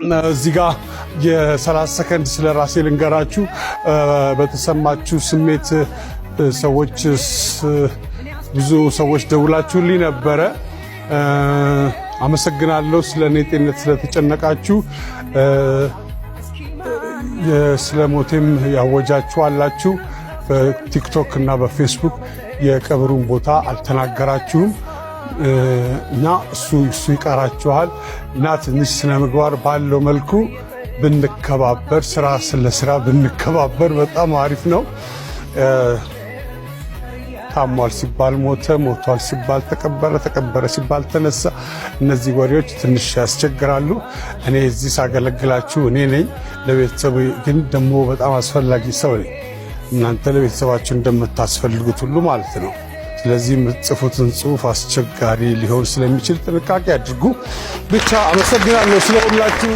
እዚህ ጋር የ30 ሰከንድ ስለ ራሴ ልንገራችሁ። በተሰማችሁ ስሜት ሰዎች ብዙ ሰዎች ደውላችሁልኝ ነበረ። አመሰግናለሁ። ስለ እኔ ጤንነት ስለተጨነቃችሁ። ስለ ሞቴም ያወጃችሁ አላችሁ። በቲክቶክ እና በፌስቡክ የቀብሩን ቦታ አልተናገራችሁም እና እሱ ይቀራችኋል እና ትንሽ ስነ ምግባር ባለው መልኩ ብንከባበር፣ ስራ ስለ ብንከባበር በጣም አሪፍ ነው። ታሟል ሲባል ሞተ፣ ሞቷል ሲባል ተቀበረ፣ ተቀበረ ሲባል ተነሳ። እነዚህ ወሬዎች ትንሽ ያስቸግራሉ። እኔ እዚህ ሳገለግላችሁ እኔ ነኝ፣ ለቤተሰቡ ግን ደግሞ በጣም አስፈላጊ ሰው ነኝ። እናንተ ለቤተሰባችሁ እንደምታስፈልጉት ሁሉ ማለት ነው። ስለዚህ የምትጽፉትን ጽሑፍ አስቸጋሪ ሊሆን ስለሚችል ጥንቃቄ አድርጉ። ብቻ አመሰግናለሁ ስለሁላችሁ።